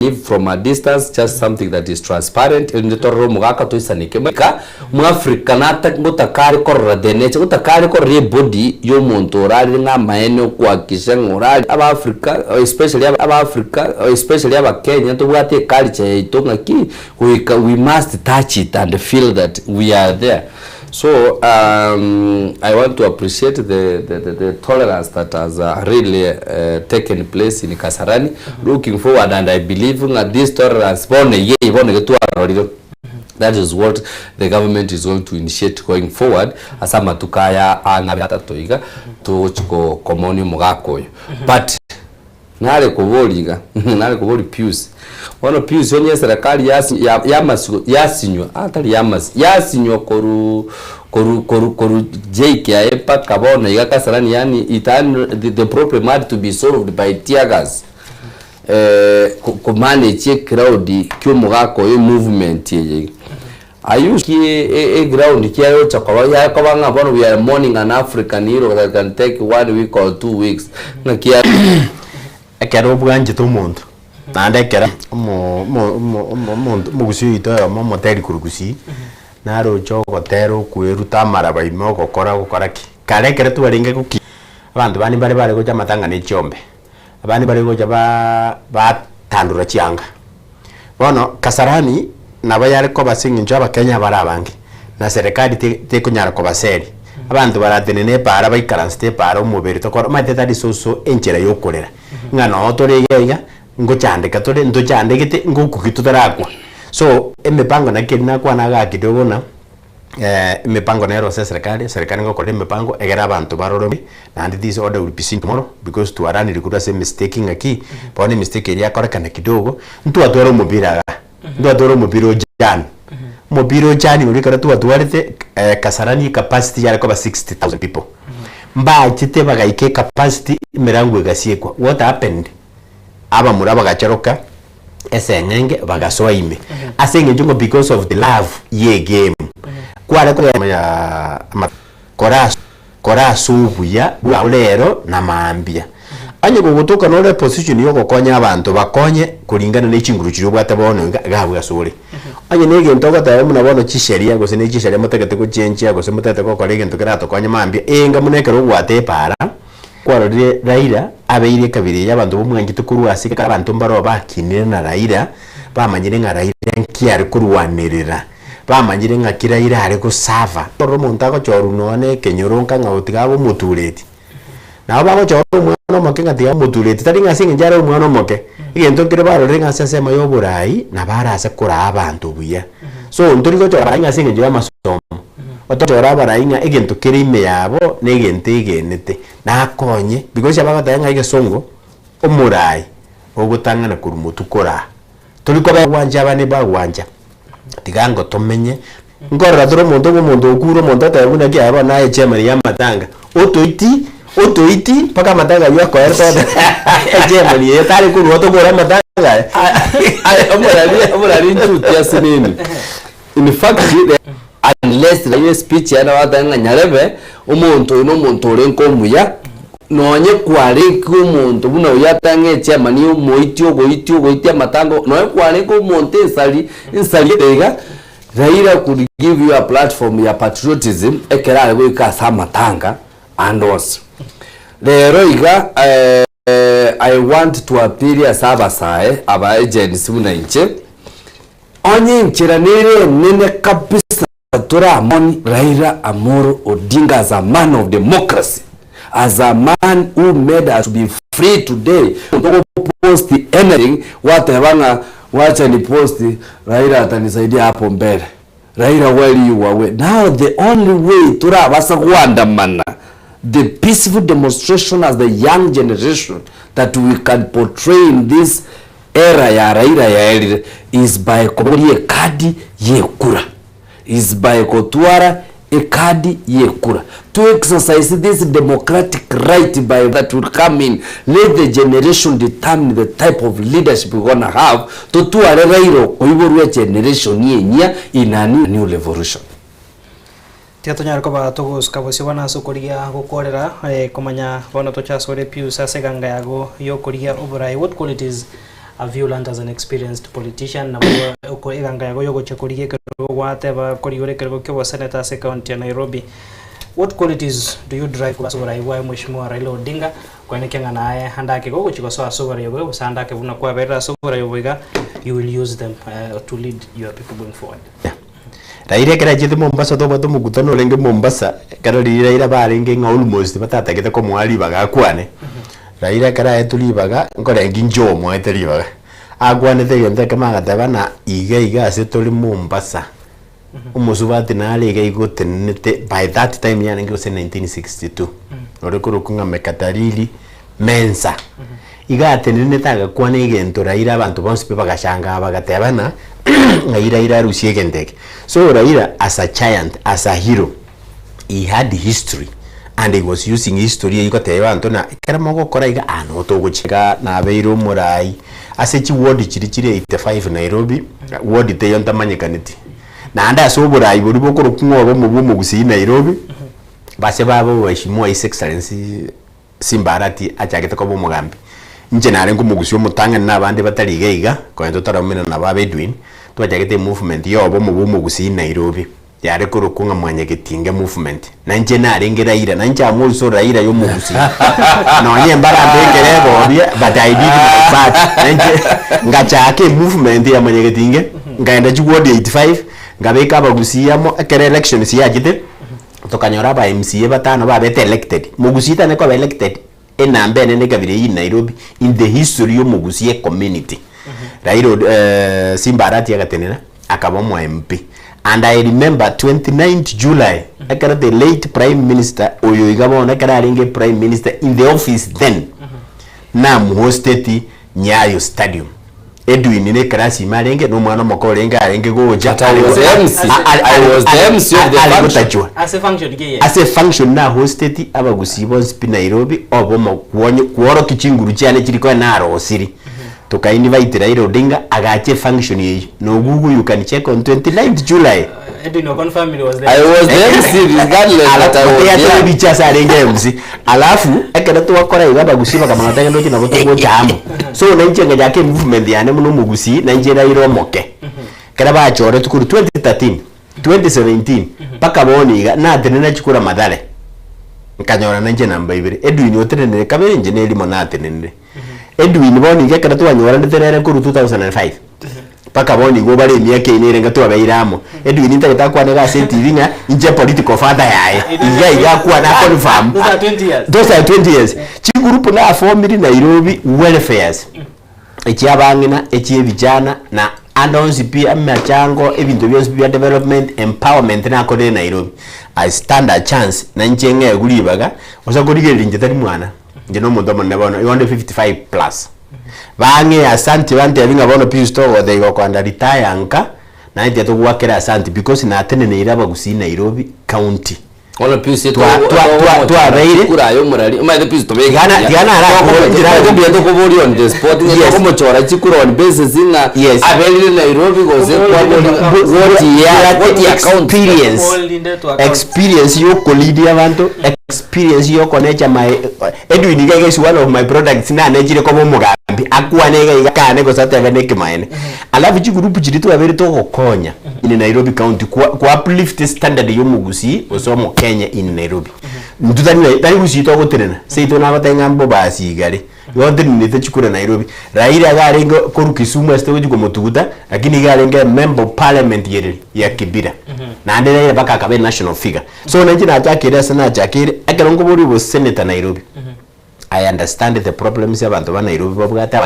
believe from a distance, just something that is transparent. Nditoro mugaka tuisanike maka mu Africa nata ngutakari korra deneche ngutakari korre body yo muntu orari nga maene kwa kishangorari aba Africa, especially aba Kenya to bwate culture itonga ki we must touch it and feel that we are there. So I want to appreciate the tolerance that has really taken place in Kasarani. Looking forward, and I believe that this tolerance, that is what the government is going to initiate going forward. Asama tukaya anabata toiga to chiko komoni mugako. But nale kuboliga, nale kuboli Pius. Wano Pius yonye serikali yasinywa atali yasinywa koru jake ya epa kabona iga Kasarani, yani the problem had to be solved by tear gas. Manage crowd kyo mugako yo movement ye. Ayuki a ground kiyo chakwa ya kabanga bono we are mourning an African hero that can take 1 week or 2 weeks. Na kia ekero bwanje to muntu. Nande kera mo gusito mo moteri kurugusi. Naro choko tero kueruta maraba imo gukora ki. Kare kere tuwaringe kuki. Abantu bani bari goja matanga ne chombe. Abani bari goja ba tandura chianga. Bono Kasarani nabayare ko basinga njo Abakenya barabangi. Na serikali te kunyara ko baseri. Abantu baratenene para baikaranste para umubiri to ko mateta disoso enchera yokorera. Ngano otorega ngochandika tore ndochandegete ngokukitutaragwa. So emipango na kidina kwa naga kidogo na emipango na ero serikali ngokore emipango egera abantu barorome, and this order will be seen tomorrow because to arani rikuda se mistaking aki pone mistake ya korekana kidogo ntu atoro mubira ntu atoro mubiro jani mubiro jani urikara tu atwarite Kasarani capacity yare kwa 60,000 people mba chite bagaike capacity mirango egasiekwa. What happened? Aba muraba gacharoka esengenge bagasoa ime asenge njungo because of the love ye game kware kwa ya kora subuya lero na maambia anye gugutuka no position yo gokonya abantu bakonye kuringana n'ikinguru kiri bwate bono gabwa sore anye nege ntoka tawe munabono chisheria gose ne chisheria mutegete ko chenchi gose mutete ko kolege ntokerato konya maambia enga munekero gwate para kwarorire Raila abeire kabiri y'abantu bomwangite kuru asika abantu mbaro bakinire na Raila bamanyire nga Raila nkiari kuruwanirira bamanyire nga Raila ari ko sava toro montago choru none kenyoronka nga utigabo mutureti na babo choru mwana moke nga tiga mutureti tari nga singe njaro mwana moke igento kire barorire nga sesema yo burai na barasa kura abantu buya so nturiko choru nga singe njira masomo ototora barainga egento kirime yabo negente igenete nakonye because abagata ige songo omurai ogutangana kurumutu kora tuliko bagwanja bane bagwanja tigango tomenye ngorra duro mondo okuro mondo tayabuna ki aba naye chemari ya matanga otoiti paka matanga yo ko erto chemari yetari kuru otogora matanga amurali ntuti yasinini. In fact unless the speech yana watanga nyarebe umuntu renko muya nonye kware ku muntu buno yatange chairman yo moitio goitia matango no kware ku muntu insali dega Raila could give you a platform ya patriotism ekera go ikasa matanga and also Leroiga I want to appeal as abasae aba agents buna inche onye nchiranire nene kabisa Tora Moni Raila Amoro Odinga as a man of democracy, as a man who made us to be free today. Post anything whatever wacha ni post Raila atanisaidia hapo mbele. Raila while you were now the only way tura basa kuandamana the peaceful demonstration as the young generation that we can portray in this era ya Raila ya is by kumuri kadi ye kura. Is by Kotwara a kadi yekura to exercise this democratic right by that will come in. Let the generation determine the type of leadership we're gonna have to Raila oiborwe generation yenya in a new revolution. Tiatonya koba togos kabosiwana sokoria gokorera komanya bono tocha sore Pius aseganga yago yokoria oburai. What qualities a violent as an experienced politician na uko iganga yago yogo chekurige kero wate ba korigore kero kwa senator se county ya Nairobi. What qualities do you drive kwa sura iwa mheshimiwa Raila Odinga kwa nekenga naye handake gogo chiko so sura yogo usandake vuna kwa bera sura yogo you will use them to lead your people going forward. Raila kera jithe Mombasa to bato mukutano lenge Mombasa kara Raila barenge nga almost batata kete ko mwali baga kwane. Raila kara etuli baga ngore nginjo mo etuli baga agwane te yonde kama gatabana iga asetoli Mombasa. Umuzubati na alega igotenete by that time yana ngiro 1962. Orekuru kunga mekatarili mensa. Iga atenene taga kwane igento Raila abantu bonse pe bagashanga bagatebana Raila rusie gendeke. So Raila as a giant, as a hero, he had history and he was using history igoteba antona karamogo koraiga anoto guchika na beiro murai asechi ward chirichire 85 Nairobi ward te yonta manyekaniti. Na anda so burai buri bokoro kunwa mu gusi Nairobi base babo washimwa his excellency Simbarati achagete ko mugambi nje nare ngumugusi omutanga nabandi batariga kwento taramina nababedwin twajagete movement yobo mu gusi Nairobi yare kurukunga mwanyegetinge movement nanje nare ngeraira nanje amulso Raila yo mugusi no nyembara ndegerebo but I did my part nanje ngachake movement ya mwanyegetinge ngaenda chugodi 85 ngabeka abagusiyamo akere elections yagite tokanyora ba MCA batano babete elected mugusita ne ko elected enambe ne gabire in Nairobi in the history yo mugusiye community. Raila Simbarati agatenena akabamo MP and I remember 29th July akara the late prime minister oyo igabona akara ringe prime minister in the office then na hosted Nyayo Stadium Edwin ne karasi marenge no mwana makorenga arenge goja I was the MC of the function. As a function na hosted abagusi bonse pi Nairobi obomo kuoro kichinguru cyane kiriko na arosiri toka invite Raila Odinga agache function yeyi no Google you can check on 29th July. Edwin no confirm it was there. I was the MC regardless that I was there. Arenge MC alafu ekera to wakora igaba gusiba kama nataka ndoki na goto jambo so na nchenga yake movement yane muno mugusi na njera iromoke kera ba chore tukuru 2013 2017 paka boniga na atenena chikura madale nkanyora nanje namba ibiri Edwin otenene kabere engineer mona atenene Edwin boniga kera to anyora ndeterere kuru 2005 paka boni go bare miaka inere ngato abairamo Edwin ntaketa kwa nega TV nga inje political father yae iga kwa na confirm those are 20 years chi group na formed Nairobi welfares echiabangina echibijana na anonsi pia machango ebintu byose bya development empowerment na kode Nairobi I stand a chance na nchenge gulibaga osagorigere nje tari mwana nje no muntu monna bano 155 plus bange asante bante abinga bono pisto ode go kwanda retire anka na ite to gwakera asante because na atenene iraba gusi Nairobi county Ono pisto to Raila kura yo murari ma the pisto be gana ara ko biya to ko bori on the spot ni ko mo chora chikura on basis inga abeli Nairobi go se what experience yo kolidi abantu experience yo konecha my Edwin Gege is one of my products na nejire ko mugambi akwanega igakane ko satega nekimaene alafu chigurupu chiritu abere to kokonya in Nairobi county ku uplift standard yo mugusi osomo Kenya in Nairobi ndutani gusi to gotenena seito na batenga mbo basi gari yote nite chikura Nairobi Raila garengo koru Kisumu este go motuguta lakini garenga member parliament yeri ya Kibira na ndere baka kabe national figure so nanji na chakira sana chakira akarongo bori bo senator Nairobi I understand the problems abantu ba Nairobi babugata